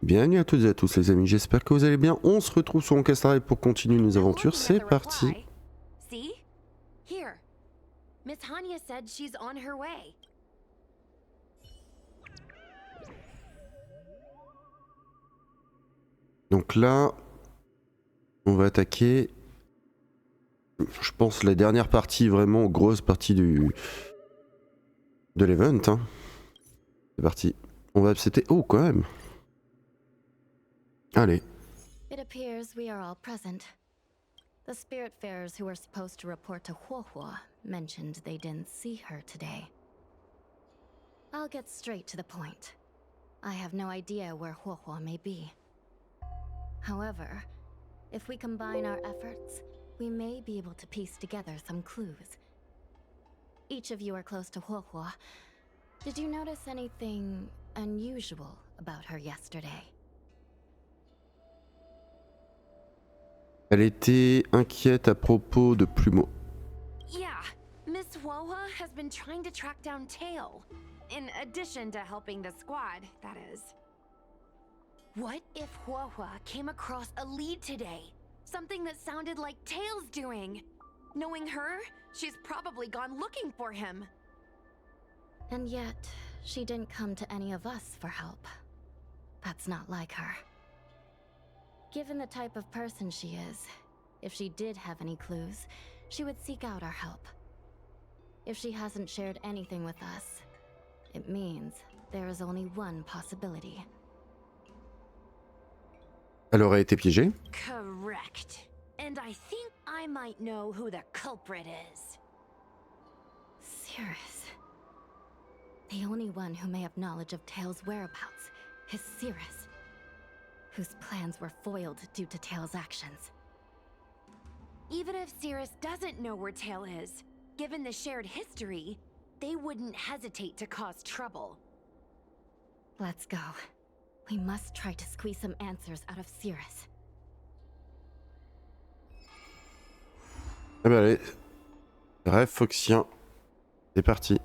Bienvenue à toutes et à tous les amis, j'espère que vous allez bien. On se retrouve sur HONKAI STAR RAIL pour continuer nos aventures, c'est parti. See? Here. Miss Hanya said she's on her way. Donc là, on va attaquer, je pense, la dernière partie, vraiment grosse partie de l'event. Hein. C'est parti. On va accepter... Oh, quand même. Allez. It appears we are all present. The spiritfarers who were supposed to report to Huohuo mentioned they didn't see her today. I'll get straight to the point. I have no idea where Huohuo may be. However, if we combine our efforts, we may be able to piece together some clues. Each of you are close to Huohuo. Did you notice anything unusual about her yesterday? Elle était inquiète à propos de Plumeau. Yeah, Miss Huohuo has been trying to track down Tail. In addition to helping the squad, that is. What if Huohuo came across a lead today? Something that sounded like Tail's doing. Knowing her, she's probably gone looking for him. And yet, she didn't come to any of us for help. That's not like her. Given the type of person she is, if she did have any clues, she would seek out our help. If she hasn't shared anything with us, it means there is only one possibility. Elle aurait été piégée. Correct. And I think I might know who the culprit is. Cirrus. The only one who may have knowledge of Tail's whereabouts is Cirrus, whose plans were foiled due to Tail's actions. Even if Cirrus doesn't know where Tail is, given the shared history, they wouldn't hesitate to cause trouble. Let's go. We must try to squeeze some answers out of Cirrus. Eh ben allez. Rêve, foxien. C'est parti.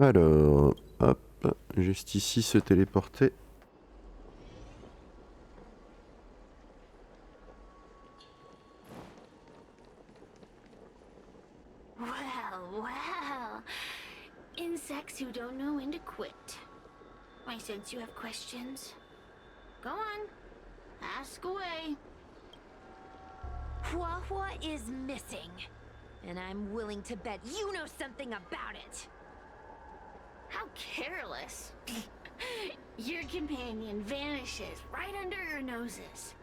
Alors, hop, juste ici se téléporter. Well. Insects who don't know when to quit. I sense you have questions. Go on. Ask away. Huohuo is missing. And I'm willing to bet you know something about it. How careless. Your companion vanishes right under your noses.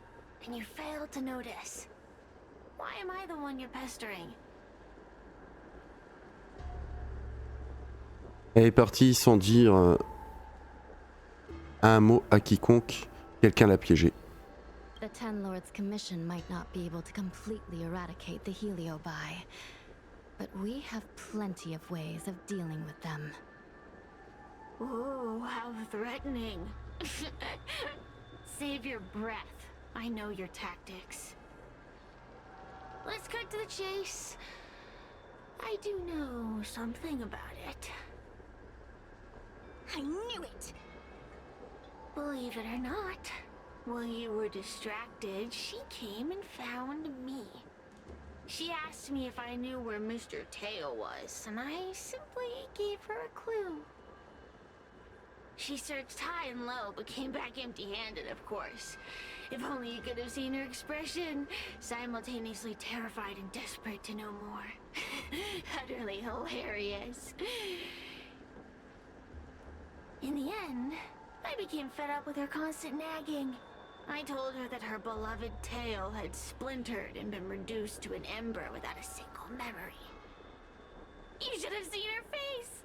And you fail to notice. Why am I the one you're pestering? Elle est partie sans dire un mot à quiconque. Quelqu'un l'a piégée. The Ten Lords' commission might not be able to completely eradicate the Heliobi, but we have plenty of ways of dealing with them. Ooh, how threatening. Save your breath. I know your tactics. Let's cut to the chase. I do know something about it. I knew it! Believe it or not, while you were distracted, she came and found me. She asked me if I knew where Mr. Tail was, and I simply gave her a clue. She searched high and low, but came back empty-handed, of course. If only you could have seen her expression, simultaneously terrified and desperate to know more. Utterly hilarious. In the end, I became fed up with her constant nagging. I told her that her beloved Tail had splintered and been reduced to an ember without a single memory. You should have seen her face!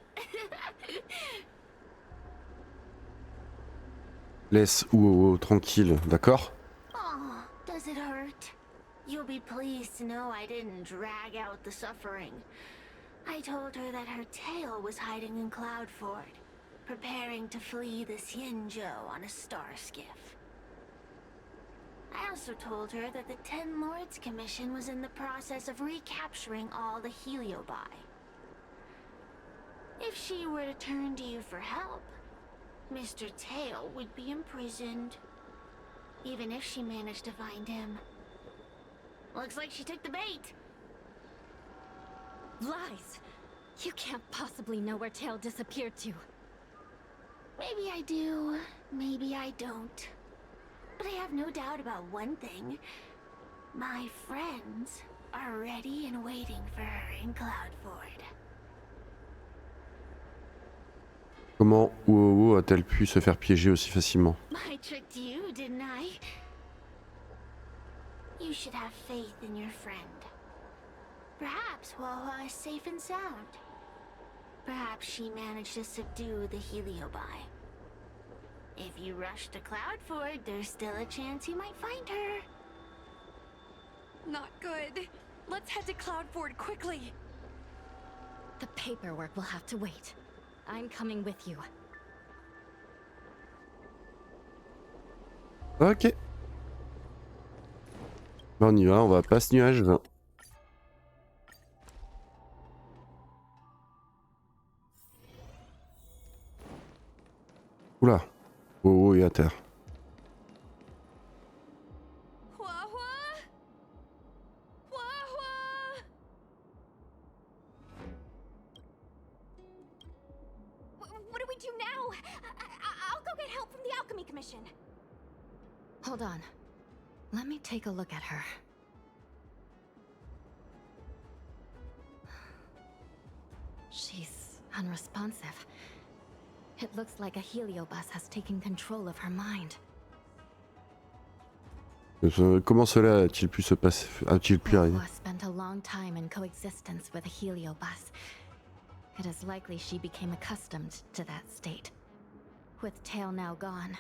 Laisse Ouo tranquille, d'accord? Oh, does it hurt? You'll be pleased to know I didn't drag out the suffering. I told her that her Tail was hiding in Cloudford, preparing to flee the Xianzhou on a star skiff. I also told her that the Ten Lords Commission was in the process of recapturing all the Heliobi. If she were to turn to you for help, Mr. Tail would be imprisoned. Even if she managed to find him. Looks like she took the bait. Lies! You can't possibly know where Tail disappeared to. Maybe I do, maybe I don't. But I have no doubt about one thing. My friends are ready and waiting for her in Cloudford. Comment WoW a-t-elle pu se faire piéger aussi facilement? I tricked you, didn't I? You should have faith in your friend. Perhaps Wawa is safe and sound. Perhaps she managed to subdue the Heliobi. If you rush to Cloudford, there's still a chance you might find her. Not good. Let's head to Cloudford quickly. The paperwork will have to wait. I'm coming with you. Ok. Bah on y va, on va pas ce nuage. Oula. Oh, est à terre. What do we do now? I'll go get help from the Alchemy Commission. Hold on. Let me take a look at her. She's unresponsive. It looks like a heliobus has taken control of her mind. Comment cela a-t-il pu se passer? A-t-il pu arriver? Wawa spent a long time in coexistence with a heliobus. It is likely she became accustomed to that state. With Tail now gone,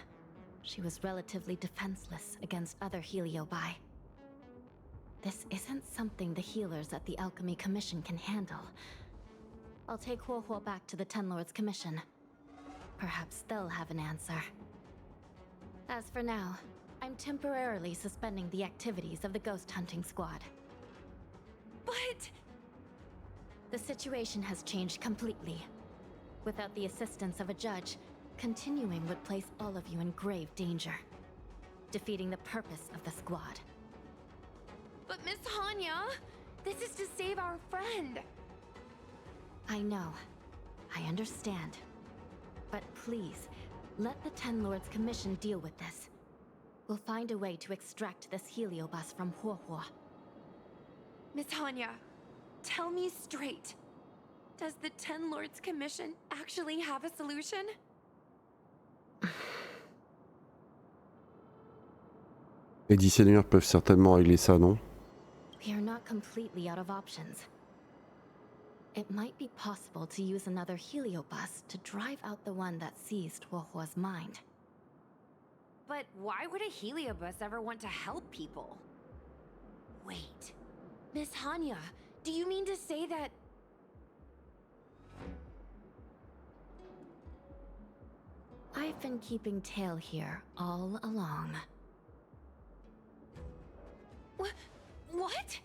she was relatively defenseless against other heliobi. This isn't something the healers at the Alchemy Commission can handle. I'll take Huohuo back to the Ten Lords Commission. Perhaps they'll have an answer. As for now, I'm temporarily suspending the activities of the ghost hunting squad. But... the situation has changed completely. Without the assistance of a judge, continuing would place all of you in grave danger, defeating the purpose of the squad. But Miss Hanya, this is to save our friend. I know. I understand. But please, let the Ten Lords Commission deal with this. We'll find a way to extract this heliobus from Huohuo. Miss Hanya, tell me straight. Does the Ten Lords Commission actually have a solution? Les 10 seigneurs peuvent certainement régler ça, non? We are not completely out of options. It might be possible to use another heliobus to drive out the one that seized Huohuo's mind. But why would a heliobus ever want to help people? Wait, Miss Hanya, do you mean to say that... I've been keeping Tail here all along. What?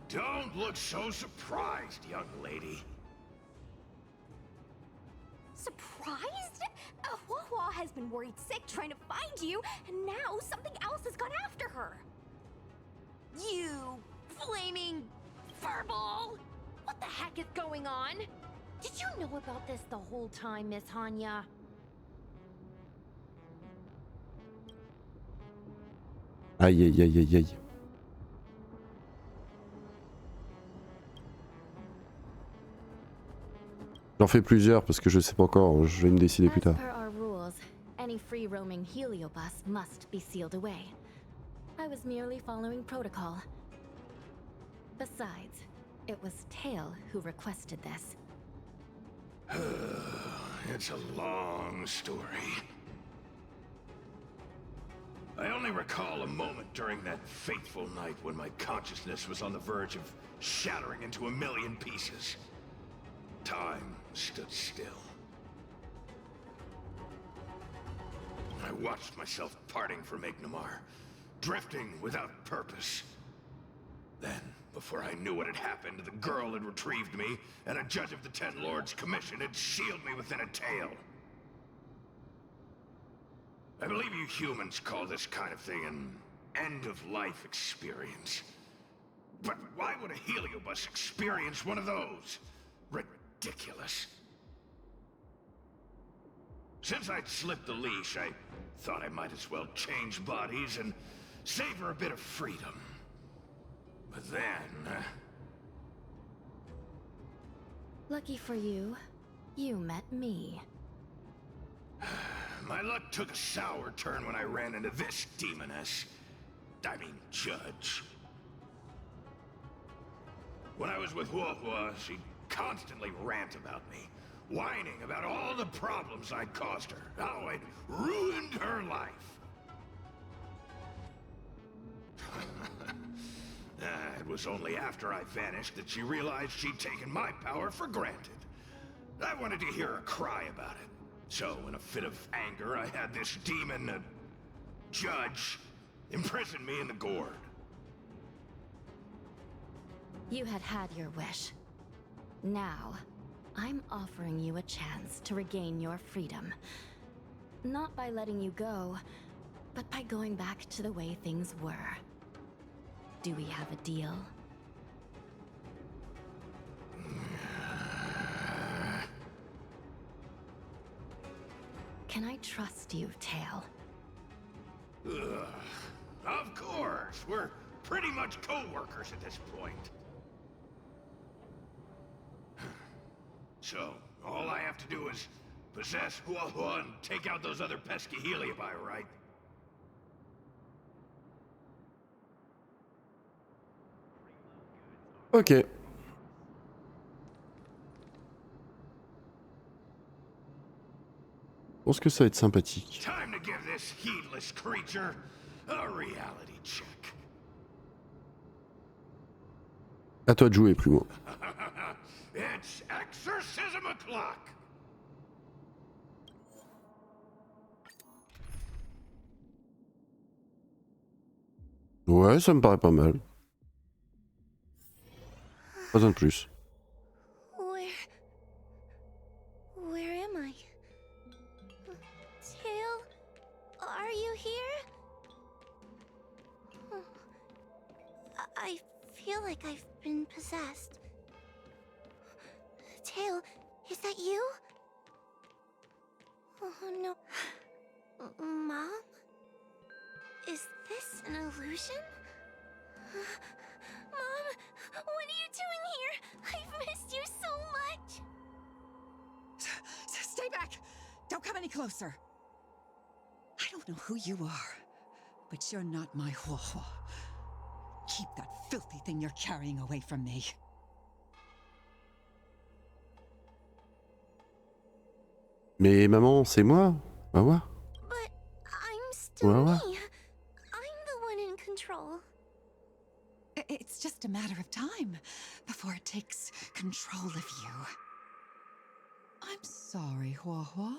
Don't look so surprised, young lady. Surprised? Huohuo has been worried sick trying to find you, and now something else has gone after her. You flaming furball! What the heck is going on? Did you know about this the whole time, Miss Hanya? Aïe aïe aïe aïe aïe. J'en fais plusieurs parce que je sais pas encore, je vais me décider plus tard. As per our rules, any free-roaming heliobus must be sealed away. I was merely following protocol. Besides, it was Tail who requested this. It's a long story. I only recall a moment during that fateful night when my consciousness was on the verge of shattering into a million pieces. Time stood still. I watched myself parting from Ignamar, drifting without purpose. Then, before I knew what had happened, the girl had retrieved me, and a judge of the Ten Lords' Commission had sealed me within a tail. I believe you humans call this kind of thing an end-of-life experience. But why would a heliobus experience one of those? Ridiculous. Since I'd slipped the leash, I thought I might as well change bodies and savor a bit of freedom. But then... Lucky for you, you met me. My luck took a sour turn when I ran into this demoness. I mean, judge. When I was with Huohua, she constantly rant about me, whining about all the problems I'd caused her, how I'd ruined her life. It was only after I vanished that she realized she'd taken my power for granted. I wanted to hear her cry about it. So, in a fit of anger, I had this demon, judge, imprison me in the gourd. You had had your wish. Now, I'm offering you a chance to regain your freedom. Not by letting you go, but by going back to the way things were. Do we have a deal? Can I trust you, Tail? Ugh. Of course, we're pretty much co-workers at this point. So, all I have to do is possess Huohua and take out those other pesky heliobi, right? Ok. Je pense que ça va être sympathique. Time to give this heedless creature a reality check. À toi de jouer, plus loin. It's exorcism o'clock. Ouais, ça me paraît pas mal. Pas besoin de plus. Where am I? Tail, are you here? I feel like I've been possessed. Tail, is that you? Oh no. Mom? Is this an illusion? Mom, what are you doing here? I've missed you so much. Stay back! Don't come any closer. I don't know who you are, but you're not my Huohua. Keep that filthy thing you're carrying away from me. Mais maman, c'est moi. Va voir. But I'm still Ouais, me. ouais. I'm the one in control. It's just a matter of time before it takes control of you. I'm sorry, Huohua.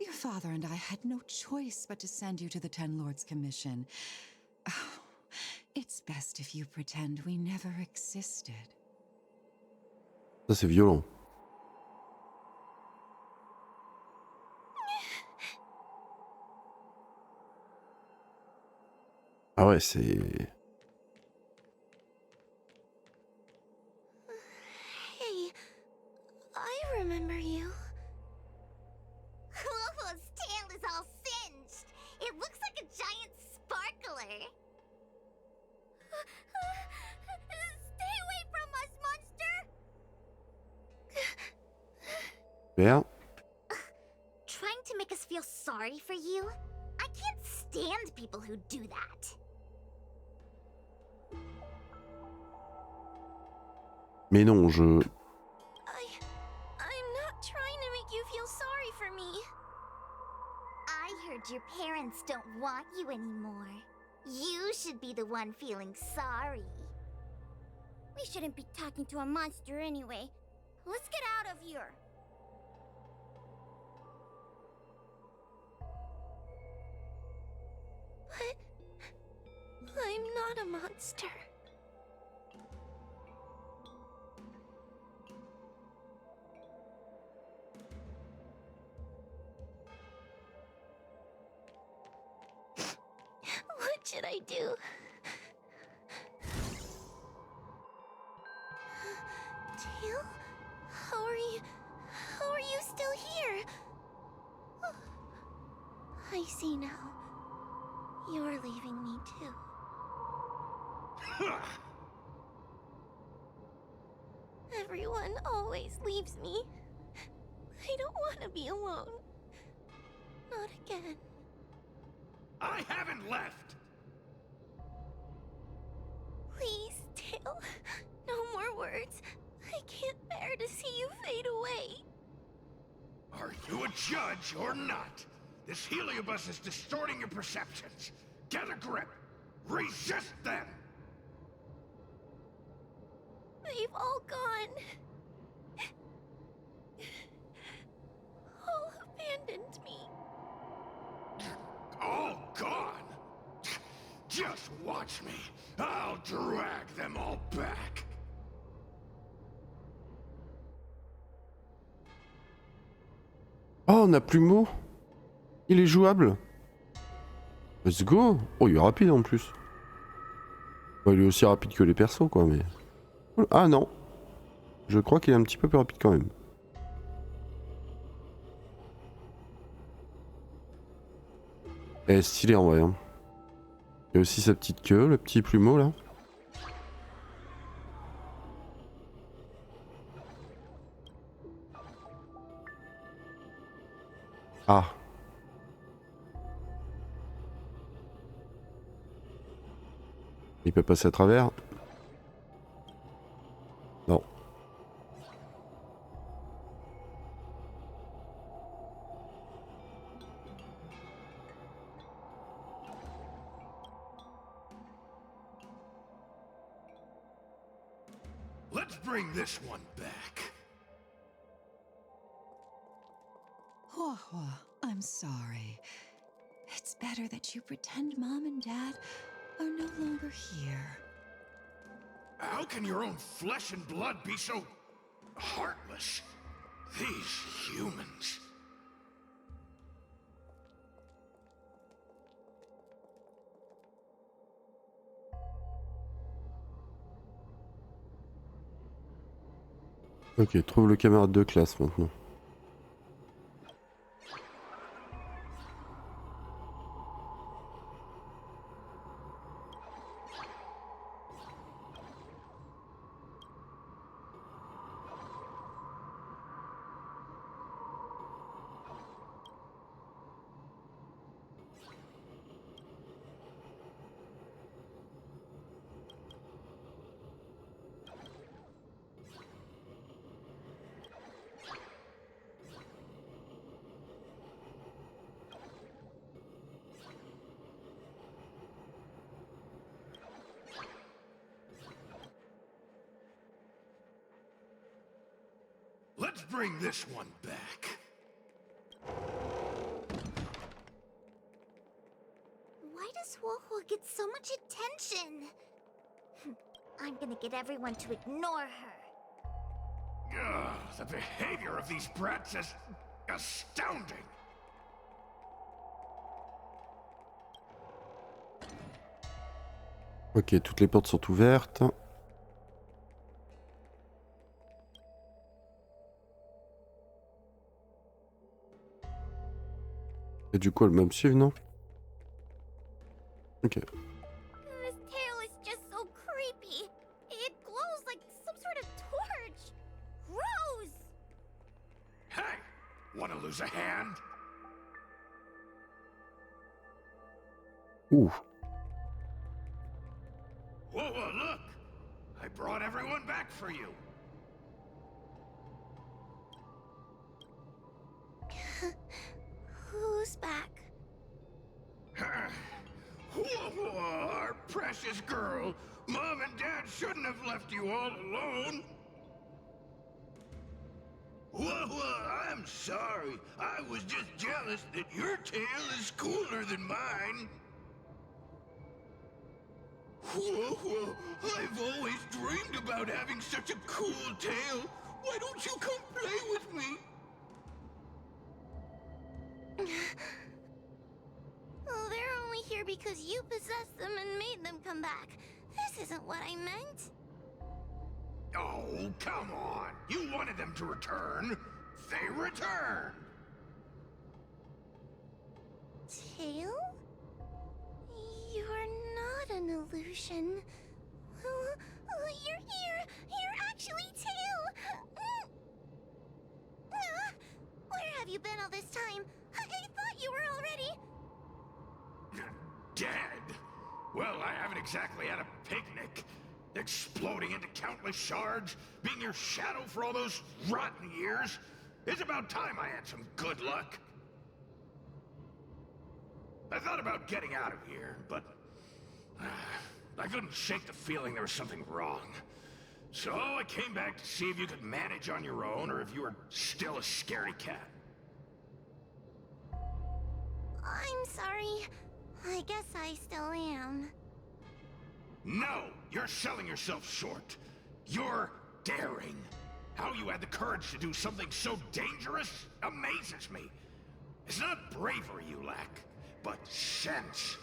Your father and I had no choice but to send you to the Ten Lords' Commission. Oh, it's best if you pretend we never existed. Ça, c'est violent. Ah ouais, c'est... Hey, I remember you. Huohua's tail is all singed. It looks like a giant sparkler. Stay away from us, monster! Merde. Trying to make us feel sorry for you? I can't stand people who do that. Mais non, je... I'm not trying to make you feel sorry for me. I heard your parents don't want you anymore. You should be the one feeling sorry. We shouldn't be talking to a monster anyway. Let's get out of here. I'm not a monster. What should I do? Tail? How are you still here? I see now. You're leaving me too. Everyone always leaves me. I don't want to be alone. Not again. I haven't left! Please, Tail. No more words. I can't bear to see you fade away. Are you a judge or not? This heliobus is distorting your perceptions. Get a grip. Resist them! They've all gone. All abandoned me. All gone? Just watch me. I'll drag them all back. Oh, on a Plumeau. Il est jouable. Let's go. Oh, il est rapide en plus. Bon, il est aussi rapide que les persos, quoi, mais... Ah non. Je crois qu'il est un petit peu plus rapide quand même. Elle est stylée en vrai. Hein. Il y a aussi sa petite queue, le petit plumeau là. Ah. Il peut passer à travers. Non. Let's bring this one back. Hua, I'm sorry. It's better that you pretend Mom and Dad are no longer here. How can your own flesh and blood be so heartless? These humans. Ok, trouve le camarade de classe maintenant. Let's bring this one back. Why does Wohua get so much attention? I'm gonna get everyone to ignore her. Ugh, the behavior of these brats is astounding. Ok, toutes les portes sont ouvertes. Et du coup, elle va me suivre, non? Ok. This tail is just so creepy. It glows like some sort of torch. Gross! Hey, wanna lose a hand? Ouh. Whoa, look! I brought everyone back for you. Who's back? Whoa, our precious girl. Mom and Dad shouldn't have left you all alone. Whoa, I'm sorry. I was just jealous that your tail is cooler than mine. Whoa, I've always dreamed about having such a cool tail. Why don't you come play with me? Oh, they're only here because you possessed them and made them come back. This isn't what I meant. Oh, come on. You wanted them to return. They returned. Tail? You're not an illusion. You're here. You're actually Tail. Where have you been all this time? I thought you were already Dead? Well, I haven't exactly had a picnic. Exploding into countless shards, being your shadow for all those rotten years. It's about time I had some good luck. I thought about getting out of here, but I couldn't shake the feeling there was something wrong. So I came back to see if you could manage on your own or if you were still a scaredy cat. I'm sorry. I guess I still am. No, you're selling yourself short. You're daring. How you had the courage to do something so dangerous amazes me. It's not bravery you lack, but sense.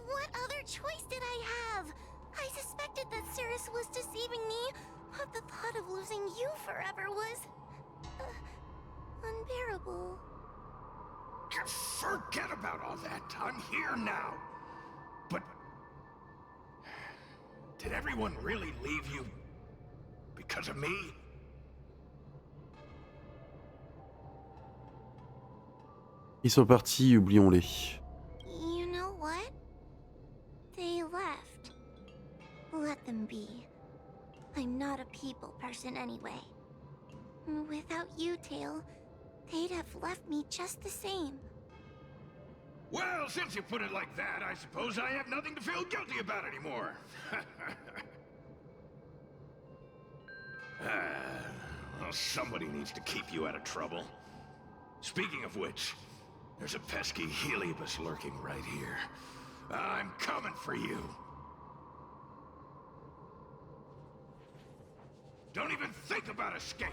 What other choice did I have? I suspected that Cirrus was deceiving me, but the thought of losing you forever was unbearable. Forget about all that. I'm here now. But did everyone really leave you because of me? Ils sont partis, oublions-les. You know what? They left. Let them be. I'm not a people person anyway. Without you, Tail, they'd have left me just the same. Well, since you put it like that, I suppose I have nothing to feel guilty about anymore. Well, somebody needs to keep you out of trouble. Speaking of which, there's a pesky Heliobus lurking right here. I'm coming for you. Don't even think about escaping.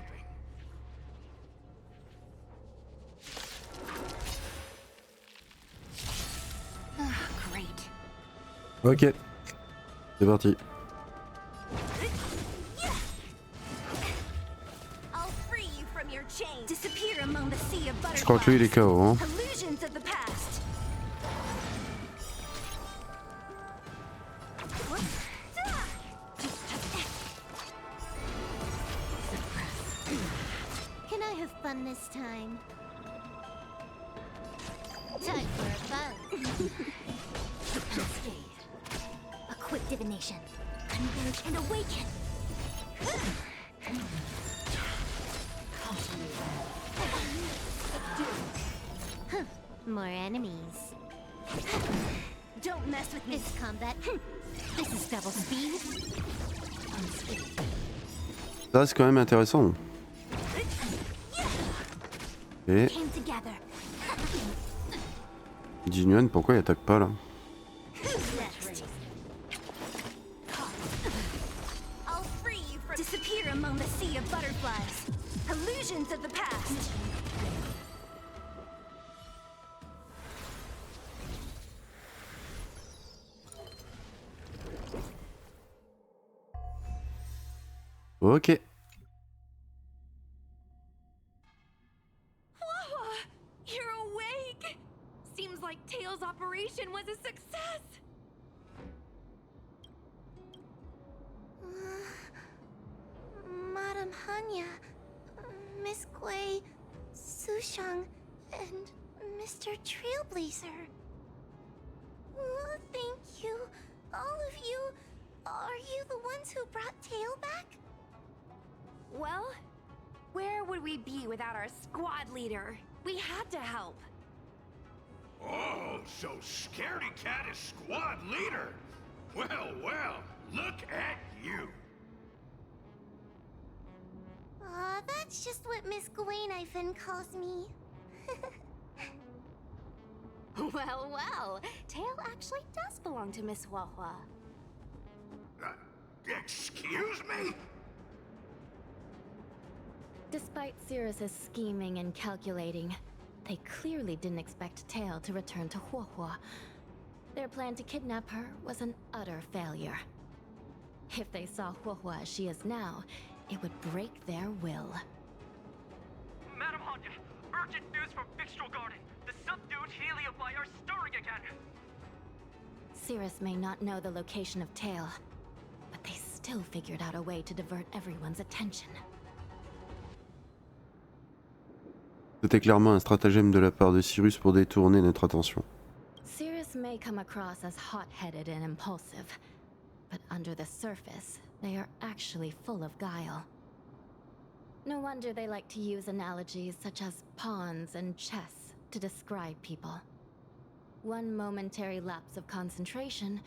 Great. Ok. C'est parti. I'll free you from your chains. Disappear among the sea of butterflies. Je crois que lui il est KO, hein. Illusions of the past. Can I have fun this time? Time for a fun. A quick divination. Converge and awaken. More enemies. Don't mess with me. This combat. This is double speed. Ça c'est quand même intéressant. Et Came together. Jinyuan, pourquoi il attaque pas là? I'll free you from disappear among the sea of butterflies. Illusions of the past. Ok. Wawa, you're awake. Seems like Tail's operation was a success. Madame Hanya, Miss Gui, Sushang, and Mr. Trailblazer. Thank you, all of you. Are you the ones who brought Tail back? Well, where would we be without our squad leader? We had to help. Oh, so Scaredy Cat is squad leader. Well, look at you. That's just what Miss Gwainifin calls me. Well, well, Tail actually does belong to Miss Huahua. Excuse me? Despite Cirrus's scheming and calculating, they clearly didn't expect Tail to return to Huahua. Their plan to kidnap her was an utter failure. If they saw Huahua as she is now, it would break their will. Madam Hanya, urgent news from Fixtural Garden. The subdued Heliobi are stirring again. Cirrus may not know the location of Tail, but they still figured out a way to divert everyone's attention. C'était clairement un stratagème de la part de Cyrus pour détourner notre attention. Cirrus may come across as hot-headed and impulsive, but under the surface, they are actually full of guile. No wonder they like to use analogies such as pawns and chess to describe people. One momentary lapse of concentration,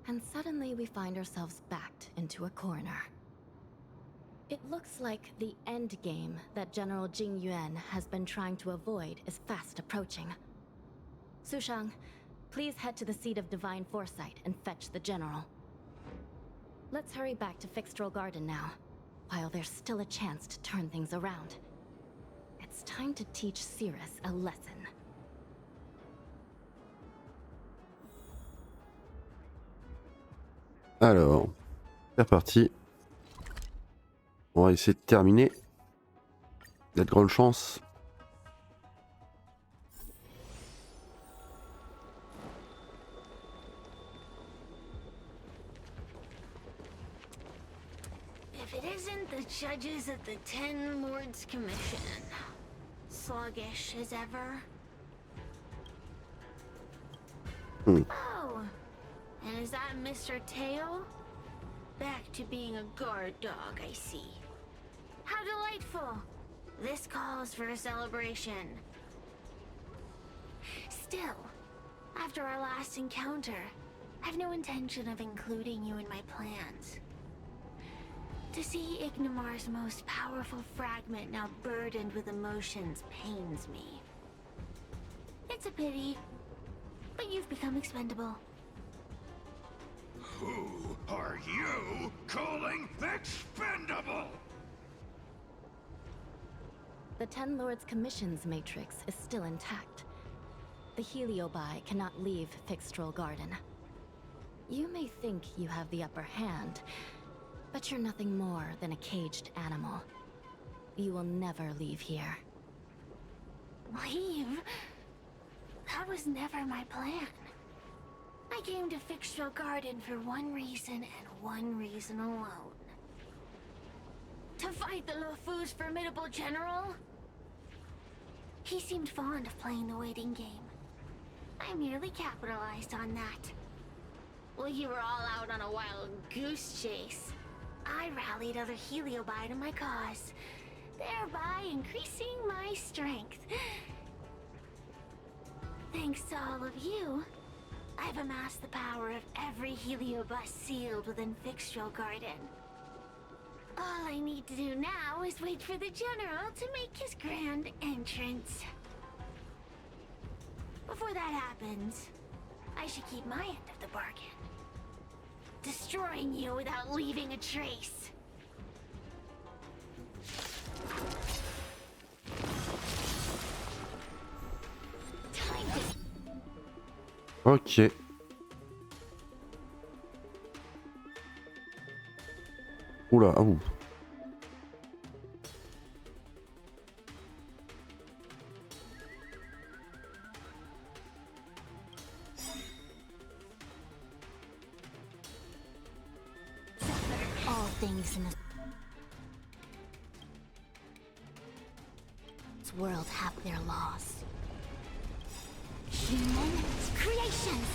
and suddenly we find ourselves backed into a corner. It looks like the end game that General Jing Yuan has been trying to avoid is fast approaching. Sushang, please head to the seat of Divine Foresight and fetch the General. Let's hurry back to Fixtural Garden now, while there's still a chance to turn things around. It's time to teach Cirrus a lesson. Alors, c'est reparti. On va essayer de terminer. Il y a de grandes chances. If it isn't the judges at the Ten Lords Commission, sluggish as ever. Oh, and is that Mr. Tail? Back to being a guard dog, I see. How delightful! This calls for a celebration. Still, after our last encounter, I've no intention of including you in my plans. To see Ignimar's most powerful fragment now burdened with emotions pains me. It's a pity, but you've become expendable. Who are you calling expendable? The Ten Lords Commission's matrix is still intact. The Heliobi cannot leave Fixtural Garden. You may think you have the upper hand, but you're nothing more than a caged animal. You will never leave here. Leave? That was never my plan. I came to Fixtural Garden for one reason and one reason alone. To fight the Luofu's formidable general? He seemed fond of playing the waiting game. I merely capitalized on that. While you were all out on a wild goose chase, I rallied other Heliobi to my cause, thereby increasing my strength. Thanks to all of you, I've amassed the power of every Heliobus sealed within Fixtural Garden. All I need to do now is wait for the General to make his grand entrance. Before that happens, I should keep my end of the bargain. Destroying you without leaving a trace. Time to... Ok. Oula, ah ouh. All things in this world have their laws. Human creations!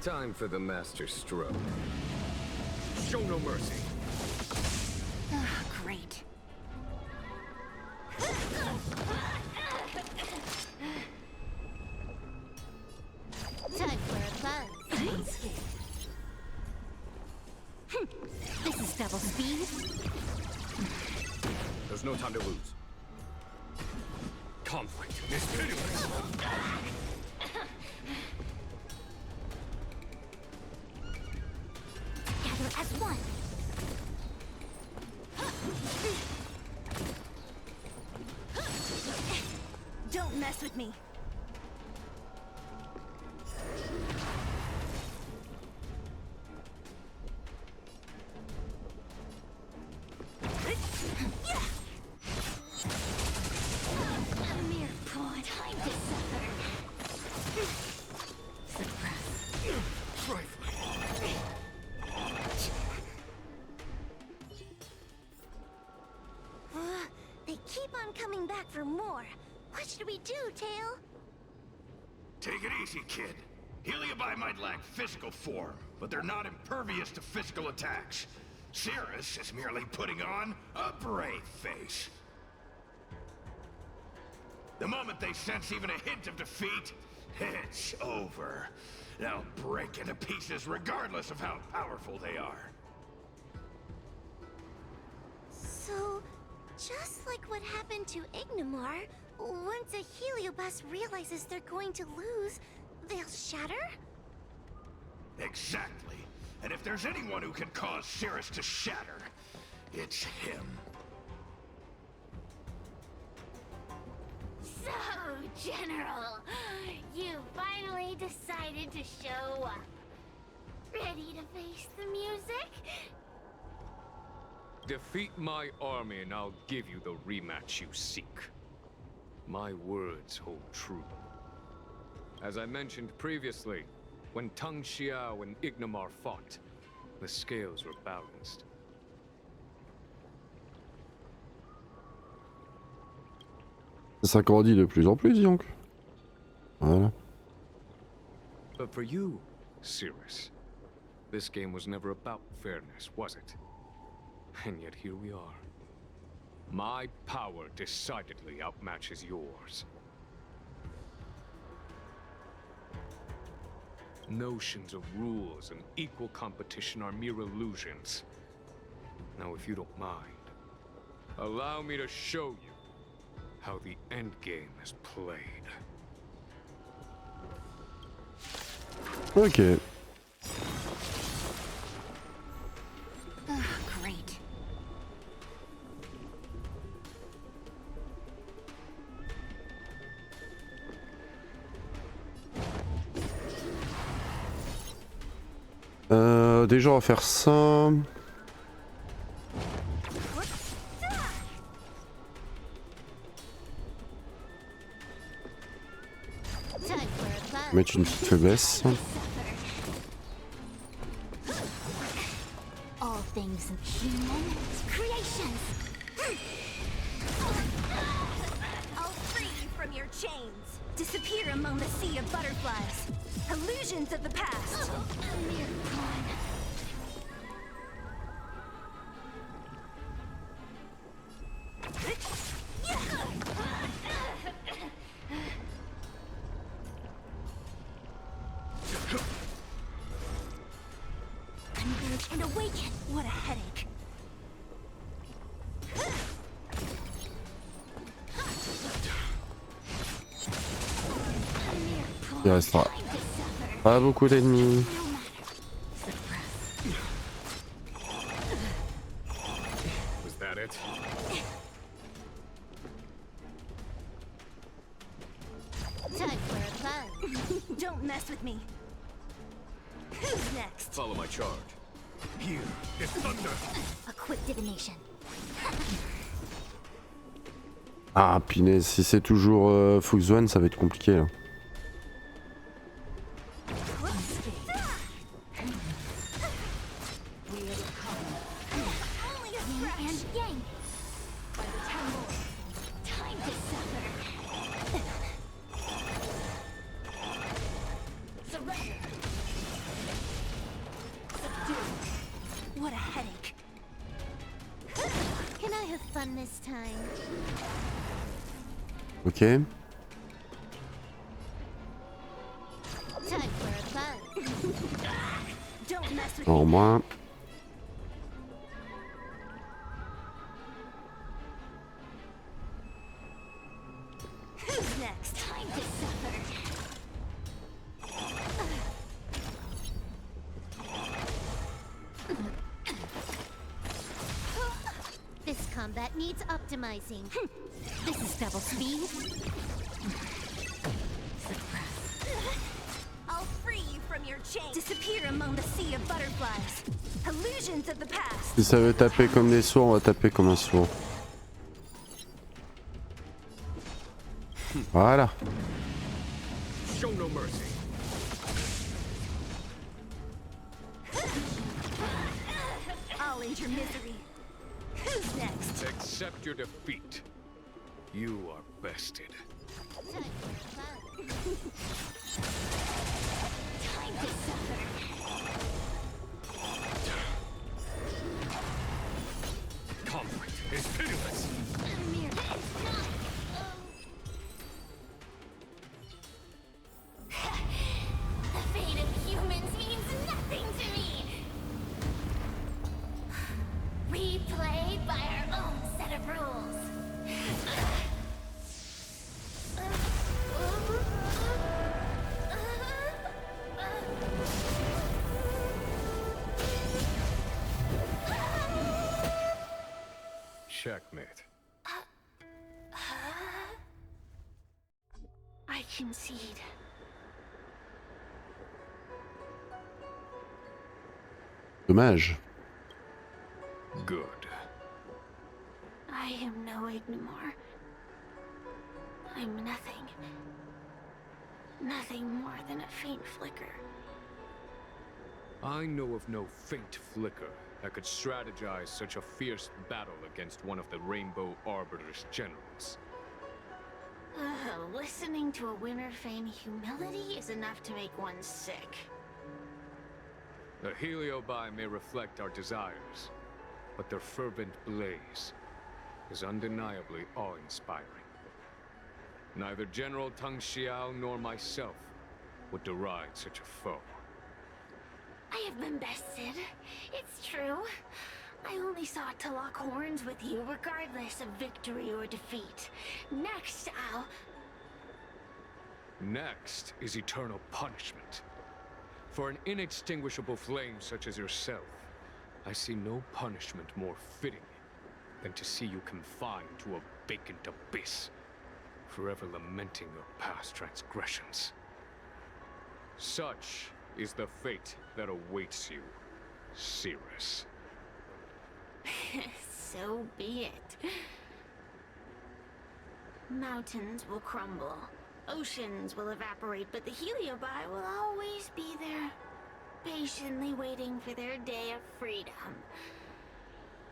Time for the master stroke. Show no mercy. Great. Time for a cleanse. This is double speed. There's no time to lose. conflict is pitiless. Together as one. Don't mess with me. A mere pawn. Time to suffer. Suppress. Trifling. They keep on coming back for more. What should we do, Tail? Take it easy, kid. Heliobi might lack physical form, but they're not impervious to physical attacks. Cirrus is merely putting on a brave face. The moment they sense even a hint of defeat, it's over. They'll break into pieces regardless of how powerful they are. So, just like what happened to Ignimar, once a heliobus realizes they're going to lose, they'll shatter? Exactly. And if there's anyone who can cause Cirrus to shatter, it's him. So, General, you finally decided to show up. Ready to face the music? Defeat my army and I'll give you the rematch you seek. My words hold true. As I mentioned previously, when Tang Xiao and Ignimar fought, the scales were balanced. Ça s'agrandit de plus en plus, donc. Voilà. But for you, Cirrus, this game was never about fairness, was it? And yet here we are. My power decidedly outmatches yours. Notions of rules and equal competition are mere illusions. Now, if you don't mind, allow me to show you how the endgame is played. Ok. Great. Déjà on va faire ça. Mettre une petite faiblesse. All things human creations. I'll free you from your chains. Disappear among the sea of butterflies. Illusions of the past. A mere pawn. Converge and awaken. What a headache. Il restera pas beaucoup d'ennemis. Was that it? Time for a fun. Don't mess with me. Who's next? Follow my charge. Here is thunder. A quick divination. Ah punaise, si c'est toujours foxien, ça va être compliqué là. What a headache. Can I have fun this time? Ok. Time for a fun. Don't mess with En me. moins. that needs optimizing. This is double speed. I'll free you from your chain. Disappear among the sea of butterflies. Illusions of the past. Si ça veut taper comme des sourds, on va taper comme un sourd. Voilà. Show no mercy. I'll end your misery. Who's next? Accept your defeat. You are bested. Time to suffer. Conflict is pitiless. The fate of humans means nothing to me. We play by our own set of rules. Checkmate. I concede. Dommage. Good. I am no Ignimor. I'm nothing. Nothing more than a faint flicker. I know of no faint flicker that could strategize such a fierce battle against one of the Rainbow Arbiter's generals. Listening to a winner feign humility is enough to make one sick. The Heliobi may reflect our desires, but their fervent blaze is undeniably awe-inspiring. Neither General Tang Xiao nor myself would deride such a foe. I have been bested. It's true. I only sought to lock horns with you regardless of victory or defeat. Next, I'll... Next is eternal punishment. For an inextinguishable flame such as yourself, I see no punishment more fitting than to see you confined to a vacant abyss, forever lamenting your past transgressions. Such is the fate that awaits you, Cirrus. So be it. Mountains will crumble. Oceans will evaporate, but the Heliobi will always be there, patiently waiting for their day of freedom.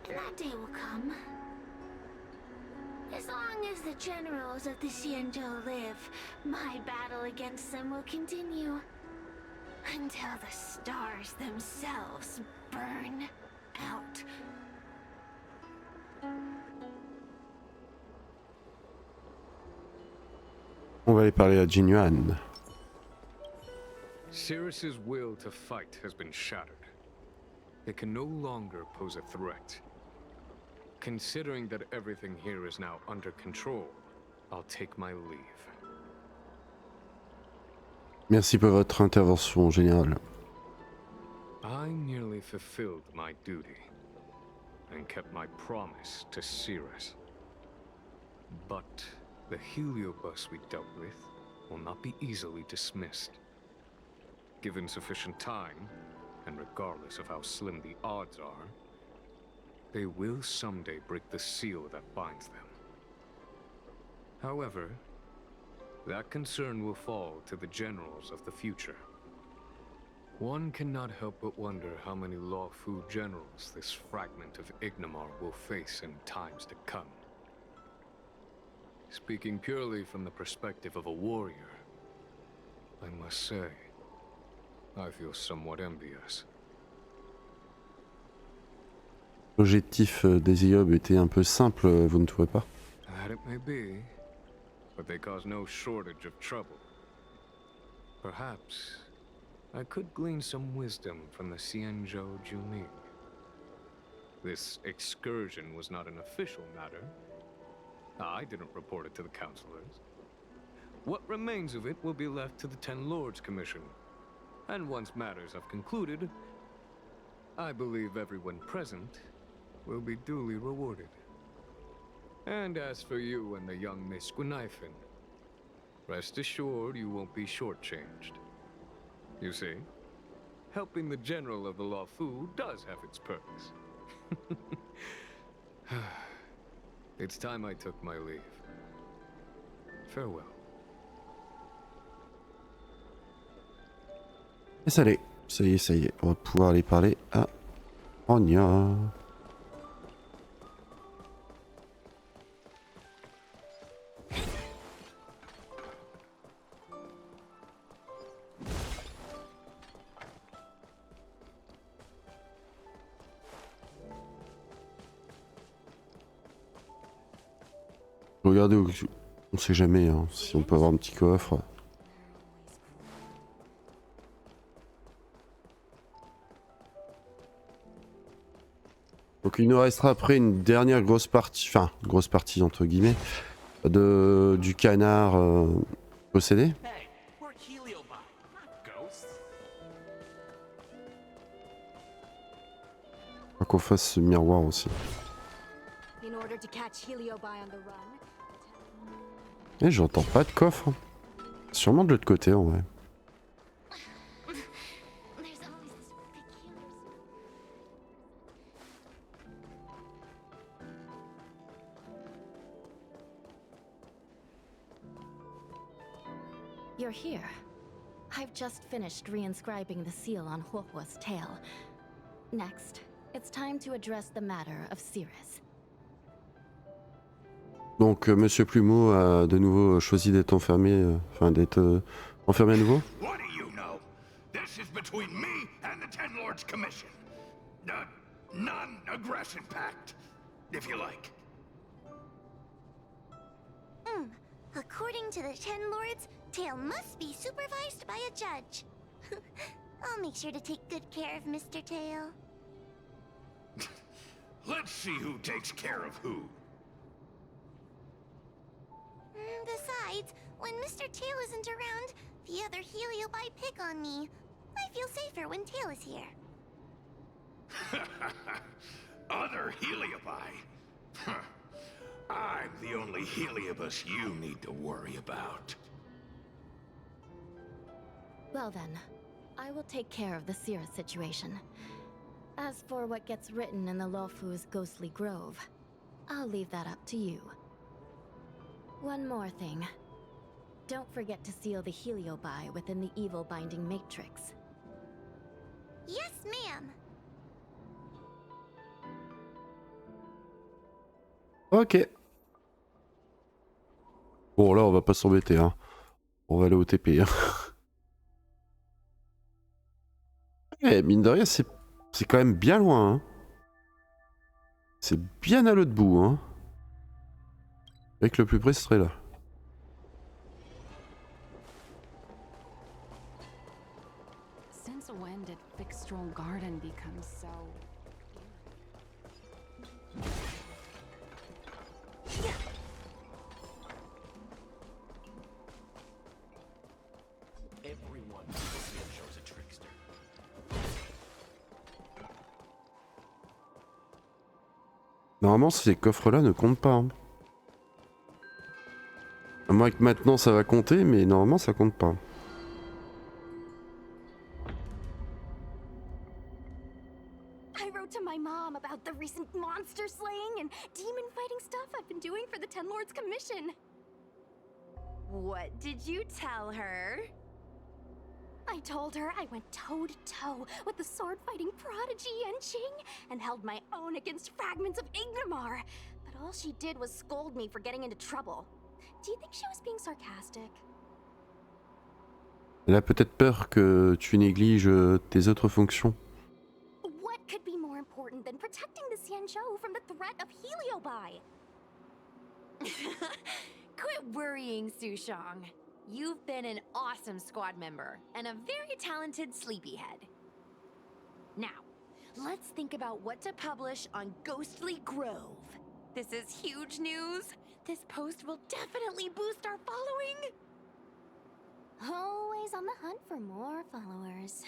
And that day will come. As long as the generals of the Xianzhou live, my battle against them will continue. Until the stars themselves burn out. On va aller parler à Jin Yuan. Cirrus's will to fight has been shattered. It can no longer pose a threat. Considering that everything here is now under control, I'll take my leave. Merci pour votre intervention générale. I nearly fulfilled my duty and kept my promise to Cirrus. But the heliobus we dealt with will not be easily dismissed. Given sufficient time, and regardless of how slim the odds are, they will someday break the seal that binds them. However, that concern will fall to the generals of the future. One cannot help but wonder how many Luofu generals this fragment of Ignimor will face in times to come. Speaking purely from the perspective of a warrior, I must say, I feel somewhat envious. L'objectif des Iob était un peu simple, vous ne trouvez pas? That it may be, but they cause no shortage of trouble. Perhaps I could glean some wisdom from the Xianzhou Juning. This excursion was not an official matter. I didn't report it to the councilors. What remains of it will be left to the Ten Lords Commission. And once matters have concluded, I believe everyone present will be duly rewarded. And as for you and the young Miss Gwynaifin, rest assured you won't be shortchanged. You see, helping the general of the Lawfu does have its perks. It's time I took my leave. Farewell. Et ça l'est. Ça y est, ça y est. On va pouvoir aller parler à Anya. Regardez, on sait jamais hein, si on peut avoir un petit coffre. Donc il nous restera après une dernière grosse partie, enfin grosse partie entre guillemets, du canard possédé. Faut qu'on fasse ce miroir aussi. Et j'entends pas de coffre. Sûrement de l'autre côté en vrai. You're here. I've just finished reinscribing the seal on Huohuo's tail. Next, it's time to address the matter of Cirrus. Donc Monsieur Plumeau a de nouveau choisi d'être enfermé, enfin d'être enfermé à nouveau. What do you know? This is between me and the Ten Lords Commission. A non-aggression pact, if you like. According to the Ten Lords, Tail must be supervised by a judge. I'll make sure to take good care of Mr. Tail. Let's see who takes care of who. Besides, when Mr. Tail isn't around, the other Heliobi pick on me. I feel safer when Tail is here. Other Heliobi? I'm the only Heliobus you need to worry about. Well then, I will take care of the Cirrus situation. As for what gets written in the Lawfu's ghostly grove, I'll leave that up to you. One more thing. Don't forget to seal the Heliobi within the evil binding matrix. Yes, ma'am. Ok. Bon là on va pas s'embêter hein. On va aller au TP hein. Eh, mine de rien c'est quand même bien loin hein. C'est bien à l'autre bout hein. Avec le plus près ce serait là. Since when did Fixstral Garden become so... Everyone shows a trickster. Normalement ces coffres là ne comptent pas hein. À moins que maintenant ça va compter mais normalement ça compte pas. I wrote to my mom about the recent monster slaying and demon fighting stuff I've been doing for the Ten Lords Commission. What did you tell her? I told her I went toe-to-toe with the sword-fighting prodigy Yanqing and held my own against fragments of Ignamar. But all she did was scold me for getting into trouble. Do you think she was being sarcastic? Elle a peut-être peur que tu négliges tes autres fonctions. What could be more important than protecting the Xianzhou from the threat of Heliobi? Quit worrying, Sushang. You've been an awesome squad member and a very talented sleepyhead. Now, let's think about what to publish on Ghostly Grove. This is huge news. This post will definitely boost our following. Always on the hunt for more followers.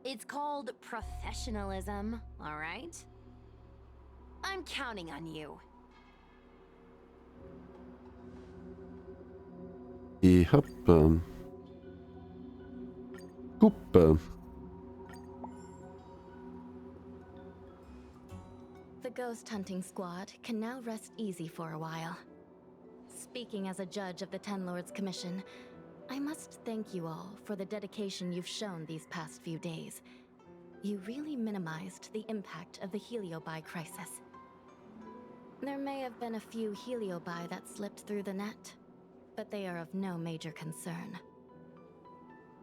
It's called professionalism, all right? I'm counting on you. Et hop. Coupe. The ghost hunting squad can now rest easy for a while. Speaking as a judge of the Ten Lords Commission, I must thank you all for the dedication you've shown these past few days. You really minimized the impact of the Heliobi crisis. There may have been a few Heliobi that slipped through the net, but they are of no major concern.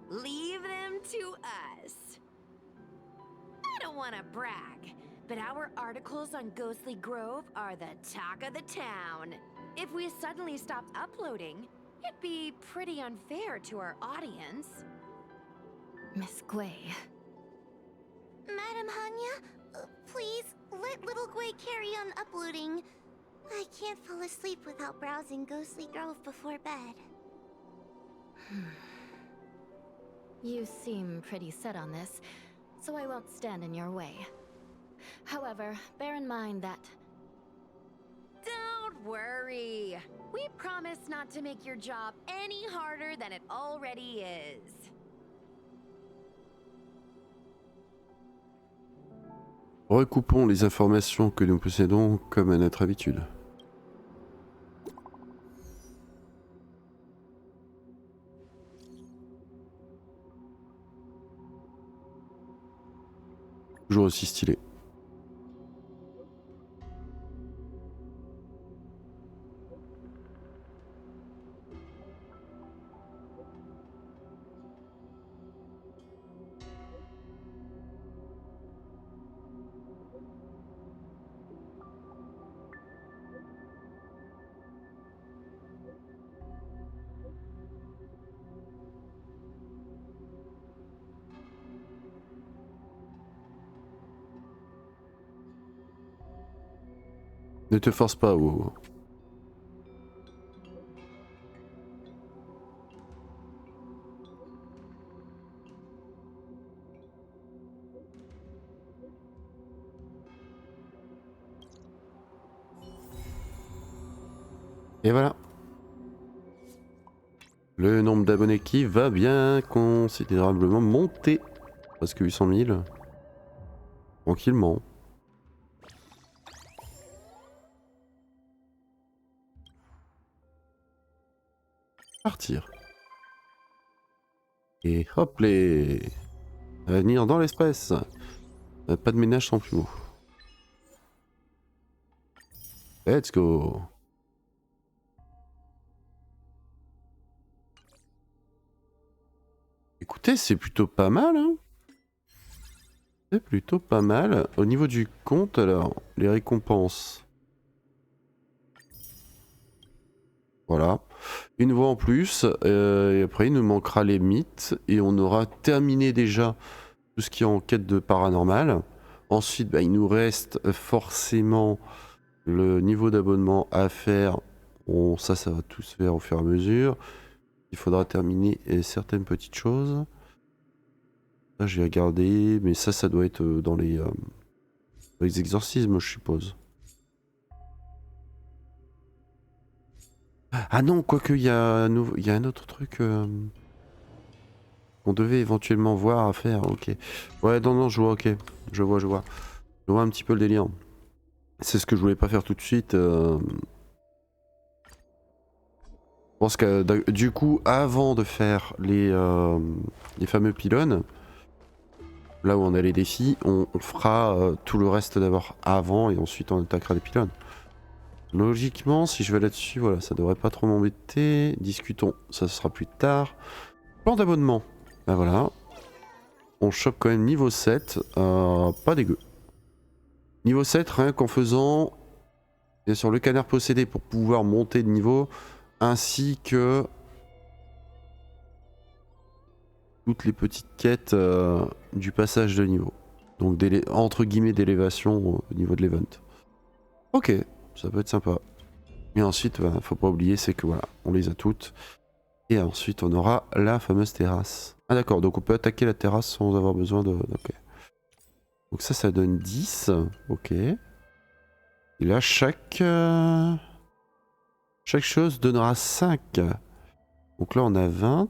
Leave them to us. I don't want to brag, but our articles on Ghostly Grove are the talk of the town. If we suddenly stopped uploading, it'd be pretty unfair to our audience. Miss Gui. Madam Hanya, please let little Gui carry on uploading. I can't fall asleep without browsing Ghostly Grove before bed. You seem pretty set on this, so I won't stand in your way. However, bear in mind that... Don't worry. We promise not to make your job any harder than it already is. Recoupons les informations que nous possédons comme à notre habitude. Toujours aussi stylé. Ne te force pas, WoW. Et voilà. Le nombre d'abonnés qui va bien considérablement monter. Presque 800 000. Tranquillement. Partir. Et hop les venir dans l'espace. Pas de ménage sans plumeau. Let's go. Écoutez, c'est plutôt pas mal, hein. C'est plutôt pas mal. Au niveau du compte, alors, les récompenses. Voilà. Une voix en plus. Et après, il nous manquera les mythes. Et on aura terminé déjà tout ce qui est en quête de paranormal. Ensuite, bah, il nous reste forcément le niveau d'abonnement à faire. Bon, ça va tout se faire au fur et à mesure. Il faudra terminer certaines petites choses. Là, j'ai regardé, mais ça doit être dans les exorcismes, je suppose. Ah non, quoique, il y a un autre truc qu'on devait éventuellement voir à faire, ok. Ouais, non, je vois, ok. Je vois un petit peu le délire. C'est ce que je voulais pas faire tout de suite. Je pense que du coup, avant de faire les fameux pylônes, là où on a les défis, on fera tout le reste d'abord avant et ensuite on attaquera les pylônes. Logiquement, si je vais là-dessus, voilà, ça devrait pas trop m'embêter. Discutons, ça sera plus tard. Plan d'abonnement, ben voilà. On chope quand même niveau 7, pas dégueu. Niveau 7, rien qu'en faisant, bien sûr, le canard possédé pour pouvoir monter de niveau, ainsi que toutes les petites quêtes du passage de niveau. Donc entre guillemets d'élévation au niveau de l'event. Ok, ça peut être sympa. Et ensuite, bah, faut pas oublier, c'est que voilà, on les a toutes. Et ensuite, on aura la fameuse terrasse. Ah d'accord, donc on peut attaquer la terrasse sans avoir besoin de... Ok. Donc ça donne 10. Ok. Et là, chaque chose donnera 5. Donc là on a 20.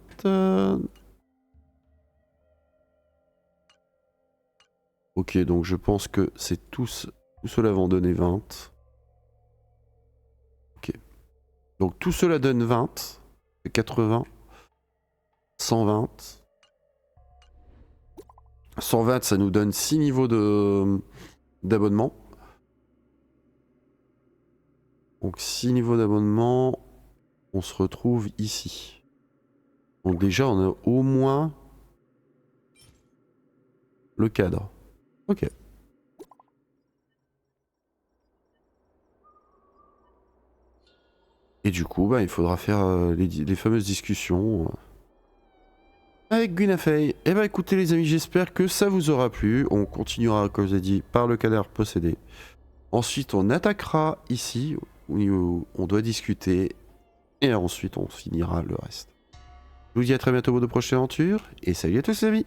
Ok, donc je pense que c'est tous ceux-là vont donner 20. Ok. Donc tout cela donne 20. C'est 80. 120. 120, ça nous donne 6 niveaux d'abonnement. Donc 6 niveaux d'abonnement. On se retrouve ici. Donc déjà, on a au moins le cadre. Ok. Et du coup, bah, il faudra faire les fameuses discussions avec Gwynafei. Et bah écoutez les amis, j'espère que ça vous aura plu. On continuera, comme je vous ai dit, par le cadavre possédé. Ensuite, on attaquera ici, où on doit discuter. Et ensuite, on finira le reste. Je vous dis à très bientôt pour de prochaines aventures. Et salut à tous les amis.